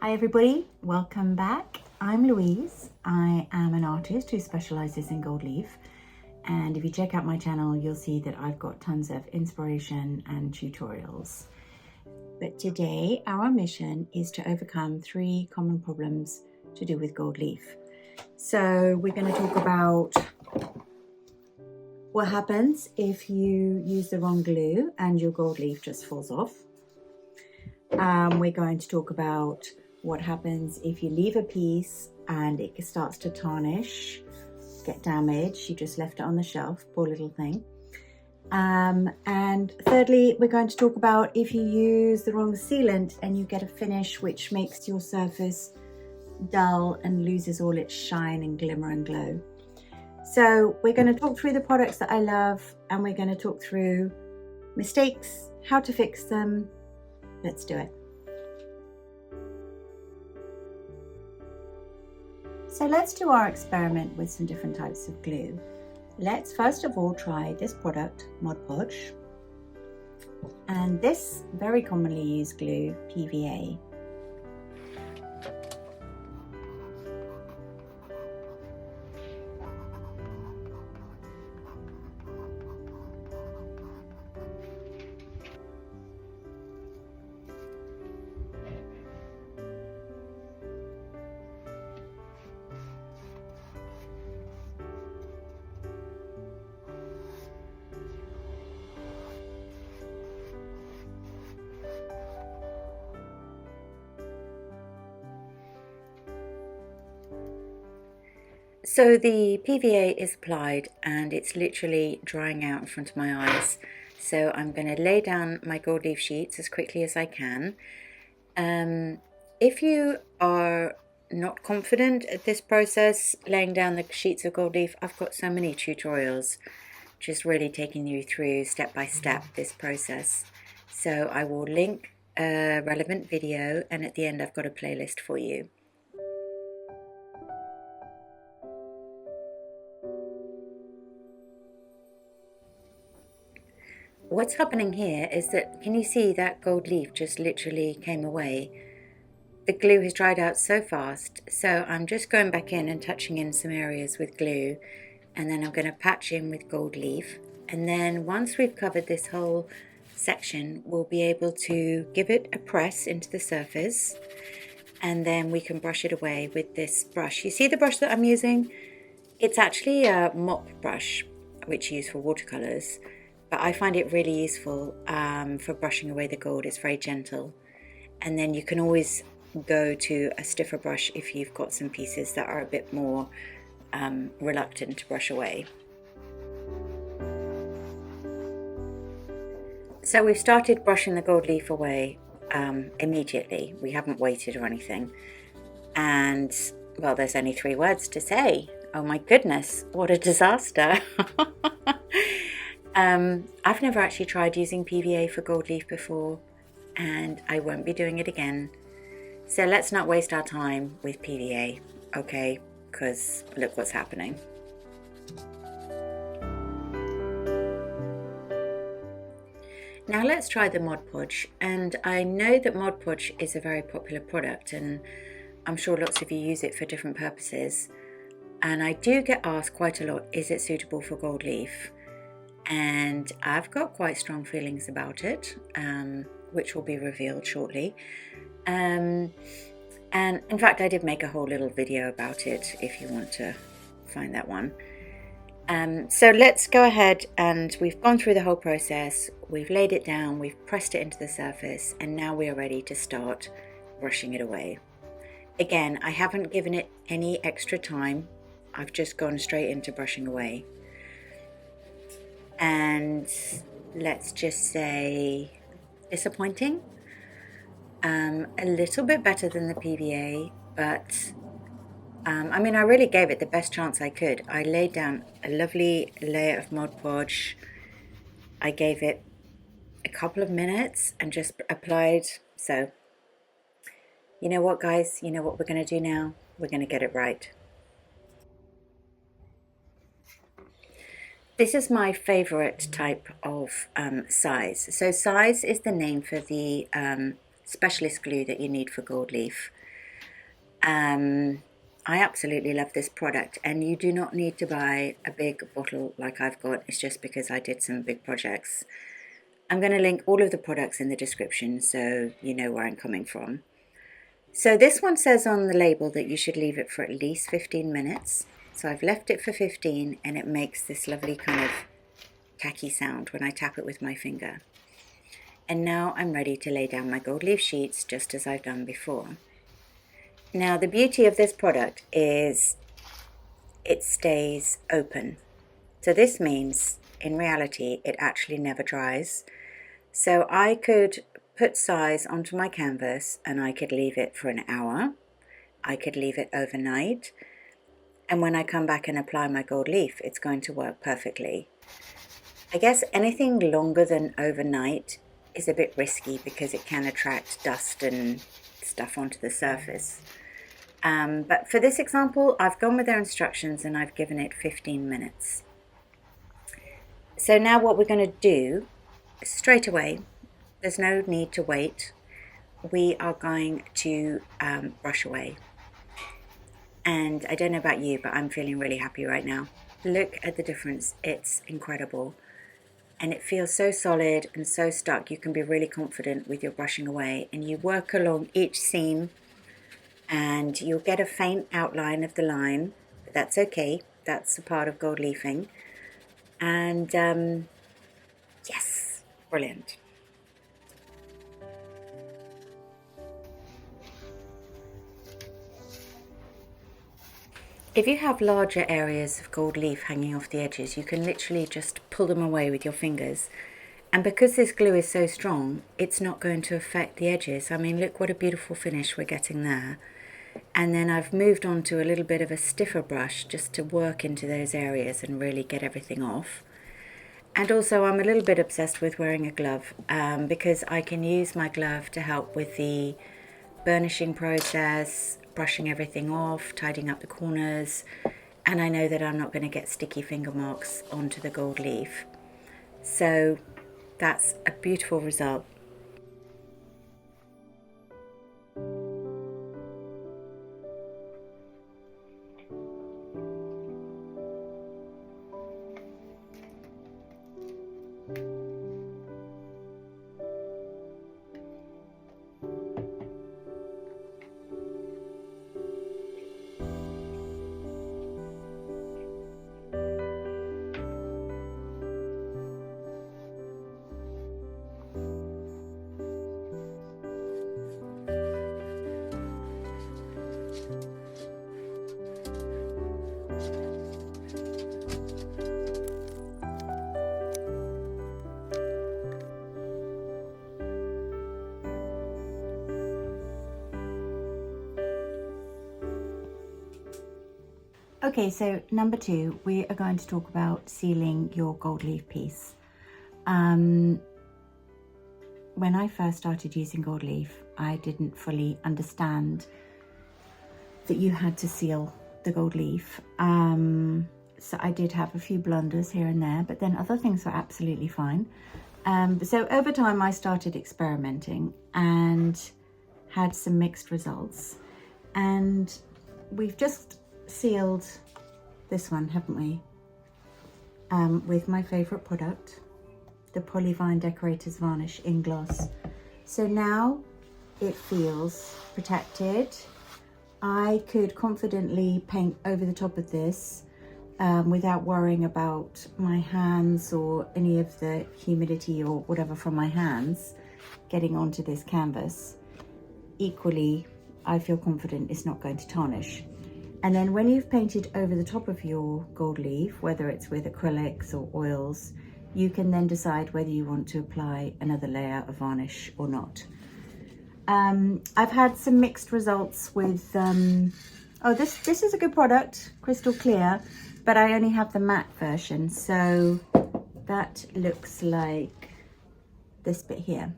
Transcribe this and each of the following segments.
Hi everybody, welcome back. I'm Louise. I am an artist who specializes in gold leaf, and if you check out my channel you'll see that I've got tons of inspiration and tutorials. But today our mission is to overcome 3 common problems to do with gold leaf. So we're going to talk about what happens if you use the wrong glue and your gold leaf just falls off. We're going to talk about what happens if you leave a piece and it starts to tarnish, get damaged, you just left it on the shelf, poor little thing. And thirdly, we're going to talk about if you use the wrong sealant and you get a finish which makes your surface dull and loses all its shine and glimmer and glow. So we're going to talk through the products that I love, and we're going to talk through mistakes, how to fix them. Let's do it. So let's do our experiment with some different types of glue. Let's first of all try this product, Mod Podge, and this very commonly used glue, PVA. So the PVA is applied and it's literally drying out in front of my eyes. So I'm going to lay down my gold leaf sheets as quickly as I can. If you are not confident at this process, laying down the sheets of gold leaf, I've got so many tutorials just really taking you through step by step this process. So I will link a relevant video, and at the end I've got a playlist for you. What's happening here is that, can you see that gold leaf just literally came away? The glue has dried out so fast, so I'm just going back in and touching in some areas with glue, and then I'm going to patch in with gold leaf, and then once we've covered this whole section we'll be able to give it a press into the surface, and then we can brush it away with this brush. You see the brush that I'm using? It's actually a mop brush which you use for watercolors, but I find it really useful for brushing away the gold. It's very gentle, and then you can always go to a stiffer brush if you've got some pieces that are a bit more reluctant to brush away. So we've started brushing the gold leaf away immediately. We haven't waited or anything, and well, there's only 3 words to say. Oh my goodness, what a disaster. I've never actually tried using PVA for gold leaf before, and I won't be doing it again. So let's not waste our time with PVA, okay? Because look what's happening. Now let's try the Mod Podge, and I know that Mod Podge is a very popular product, and I'm sure lots of you use it for different purposes. And I do get asked quite a lot, is it suitable for gold leaf? And I've got quite strong feelings about it, which will be revealed shortly. And in fact I did make a whole little video about it if you want to find that one. So let's go ahead, and we've gone through the whole process, we've laid it down, we've pressed it into the surface, and now we are ready to start brushing it away. Again, I haven't given it any extra time, I've just gone straight into brushing away. And let's just say disappointing. A little bit better than the PVA, but I mean, I really gave it the best chance I could. I laid down a lovely layer of Mod Podge. I gave it a couple of minutes and just applied. So you know what, guys, you know what we're going to do now? We're going to get it right. This is my favorite type of size. So size is the name for the specialist glue that you need for gold leaf. I absolutely love this product, and you do not need to buy a big bottle like I've got. It's just because I did some big projects. I'm going to link all of the products in the description so you know where I'm coming from. So this one says on the label that you should leave it for at least 15 minutes. So I've left it for 15 and it makes this lovely kind of tacky sound when I tap it with my finger. And now I'm ready to lay down my gold leaf sheets just as I've done before. Now the beauty of this product is it stays open. So this means in reality it actually never dries. So I could put size onto my canvas and I could leave it for an hour. I could leave it overnight. And when I come back and apply my gold leaf, it's going to work perfectly. I guess anything longer than overnight is a bit risky because it can attract dust and stuff onto the surface. But for this example, I've gone with their instructions and I've given it 15 minutes. So now what we're going to do straight away, there's no need to wait, we are going to brush away. And I don't know about you, but I'm feeling really happy right now. Look at the difference, it's incredible. And it feels so solid and so stuck. You can be really confident with your brushing away, and you work along each seam and you'll get a faint outline of the line, but that's okay, that's a part of gold leafing. And yes, brilliant. If you have larger areas of gold leaf hanging off the edges, you can literally just pull them away with your fingers. And because this glue is so strong, it's not going to affect the edges. I mean, look what a beautiful finish we're getting there. And then I've moved on to a little bit of a stiffer brush just to work into those areas and really get everything off. And also I'm a little bit obsessed with wearing a glove because I can use my glove to help with the burnishing process, brushing everything off, tidying up the corners, and I know that I'm not going to get sticky finger marks onto the gold leaf. So that's a beautiful result. Okay, so number 2, we are going to talk about sealing your gold leaf piece. When I first started using gold leaf, I didn't fully understand that you had to seal the gold leaf. So I did have a few blunders here and there, but then other things were absolutely fine. So over time I started experimenting and had some mixed results. And we've just sealed this one, haven't we? With my favourite product, the Polyvine Decorators Varnish in Gloss. So now it feels protected. I could confidently paint over the top of this without worrying about my hands or any of the humidity or whatever from my hands getting onto this canvas. Equally, I feel confident it's not going to tarnish. And then when you've painted over the top of your gold leaf, whether it's with acrylics or oils, you can then decide whether you want to apply another layer of varnish or not. I've had some mixed results with, oh, this is a good product, crystal clear, but I only have the matte version. So that looks like this bit here.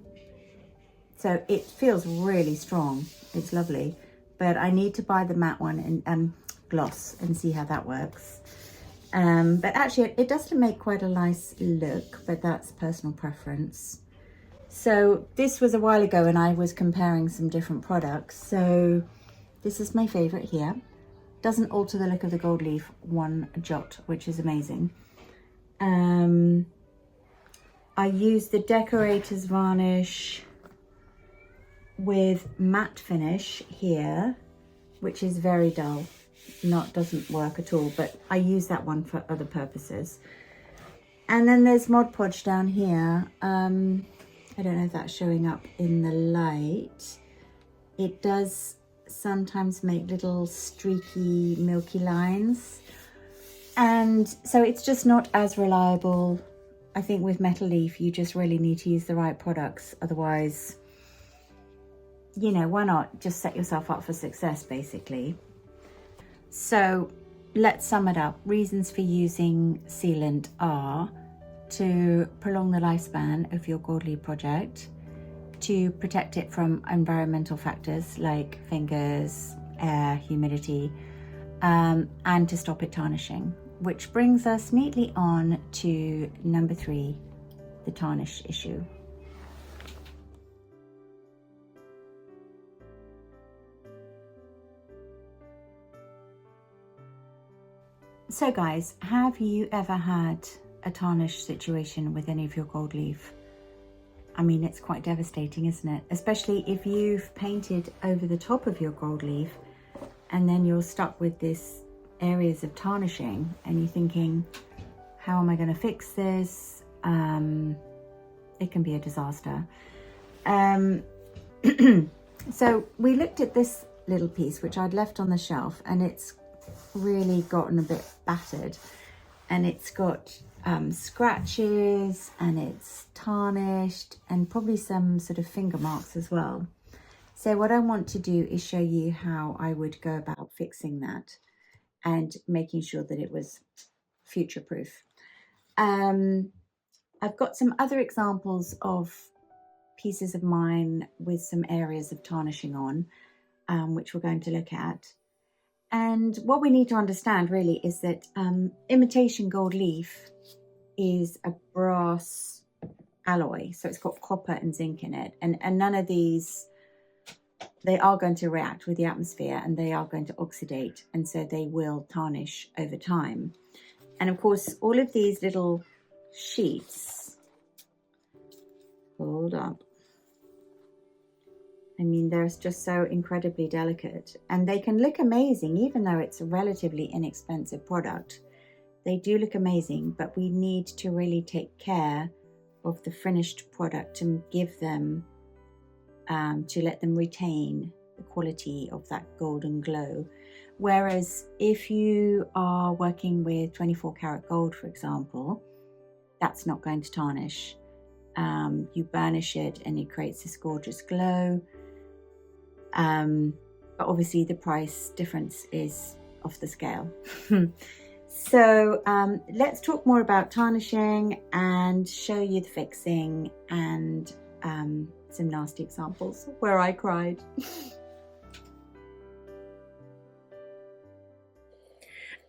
So it feels really strong, it's lovely. But I need to buy the matte one and gloss and see how that works. But actually it does make quite a nice look, but that's personal preference. So this was a while ago and I was comparing some different products. So This is my favorite here. Doesn't alter the look of the gold leaf one jot, which is amazing. I use the decorator's varnish with matte finish here, which is very dull. Doesn't work at all, but I use that one for other purposes. And then there's Mod Podge down here. I don't know if that's showing up in the light. It does sometimes make little streaky, milky lines. And so it's just not as reliable. I think with metal leaf, you just really need to use the right products. Otherwise, you know, why not just set yourself up for success, basically. So let's sum it up. Reasons for using sealant are to prolong the lifespan of your gold leaf project, to protect it from environmental factors like fingers, air, humidity, and to stop it tarnishing. Which brings us neatly on to number 3, the tarnish issue. So guys, have you ever had a tarnish situation with any of your gold leaf? I mean, it's quite devastating, isn't it? Especially if you've painted over the top of your gold leaf and then you're stuck with this areas of tarnishing and you're thinking, how am I going to fix this? It can be a disaster. So we looked at this little piece, which I'd left on the shelf, and it's really gotten a bit battered, and it's got scratches, and it's tarnished, and probably some sort of finger marks as well. So what I want to do is show you how I would go about fixing that and making sure that it was future proof. I've got some other examples of pieces of mine with some areas of tarnishing on, which we're going to look at. And what we need to understand really is that imitation gold leaf is a brass alloy. So it's got copper and zinc in it. And none of these, they are going to react with the atmosphere and they are going to oxidate. And so they will tarnish over time. And of course, all of these little sheets, hold up. I mean, they're just so incredibly delicate, and they can look amazing, even though it's a relatively inexpensive product. They do look amazing, but we need to really take care of the finished product to give them, to let them retain the quality of that golden glow. Whereas if you are working with 24 karat gold, for example, that's not going to tarnish. You burnish it and it creates this gorgeous glow. But obviously the price difference is off the scale. So let's talk more about tarnishing and show you the fixing and some nasty examples where I cried.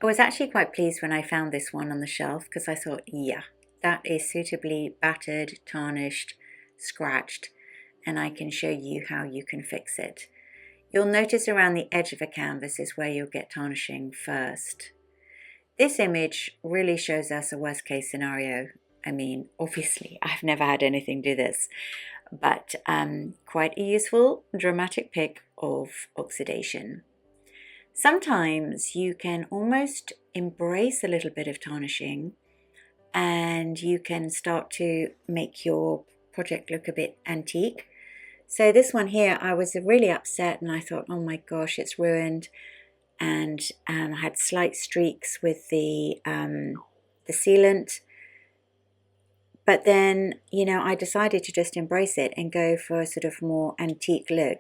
I was actually quite pleased when I found this one on the shelf, because I thought, yeah, that is suitably battered, tarnished, scratched, and I can show you how you can fix it. You'll notice around the edge of a canvas is where you'll get tarnishing first. This image really shows us a worst case scenario. I mean, obviously, I've never had anything do this, but quite a useful dramatic pic of oxidation. Sometimes you can almost embrace a little bit of tarnishing and you can start to make your project look a bit antique. So this one here, I was really upset and I thought, oh my gosh, it's ruined. And I had slight streaks with the sealant. But then, you know, I decided to just embrace it and go for a sort of more antique look.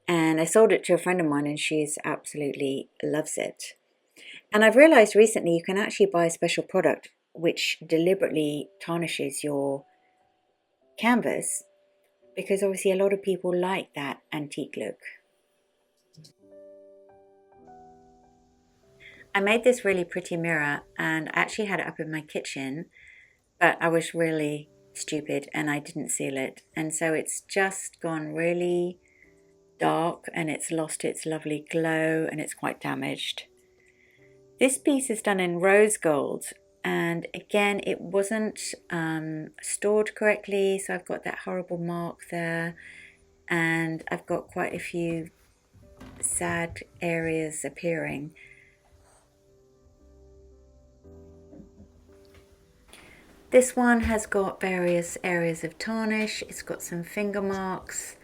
And I sold it to a friend of mine and she's absolutely loves it. And I've realized recently you can actually buy a special product which deliberately tarnishes your canvas, because obviously a lot of people like that antique look. I made this really pretty mirror and I actually had it up in my kitchen, but I was really stupid and I didn't seal it. And so it's just gone really dark and it's lost its lovely glow and it's quite damaged. This piece is done in rose gold, and again it wasn't stored correctly, so I've got that horrible mark there, and I've got quite a few sad areas appearing. This one has got various areas of tarnish, it's got some finger marks.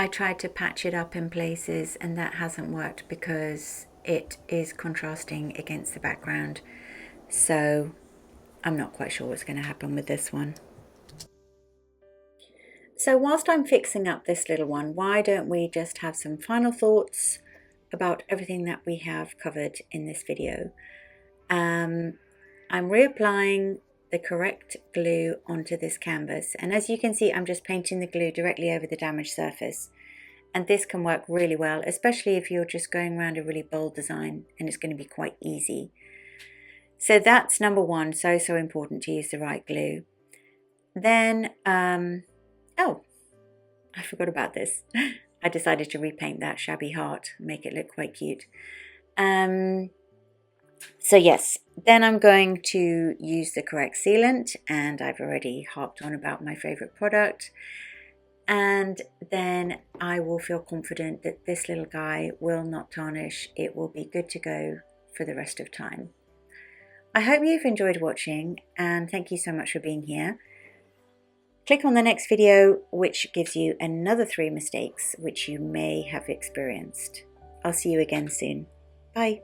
I tried to patch it up in places and that hasn't worked because it is contrasting against the background. So I'm not quite sure what's going to happen with this one. So whilst I'm fixing up this little one, why don't we just have some final thoughts about everything that we have covered in this video. I'm reapplying the correct glue onto this canvas, and as you can see I'm just painting the glue directly over the damaged surface, and this can work really well, especially if you're just going around a really bold design, and it's going to be quite easy. So that's number one, so important to use the right glue. Then oh, I forgot about this. I decided to repaint that shabby heart, make it look quite cute. So yes, then I'm going to use the correct sealant, and I've already harped on about my favorite product, and then I will feel confident that this little guy will not tarnish. It will be good to go for the rest of time. I hope you've enjoyed watching, and thank you so much for being here. Click on the next video, which gives you another 3 mistakes which you may have experienced. I'll see you again soon. Bye.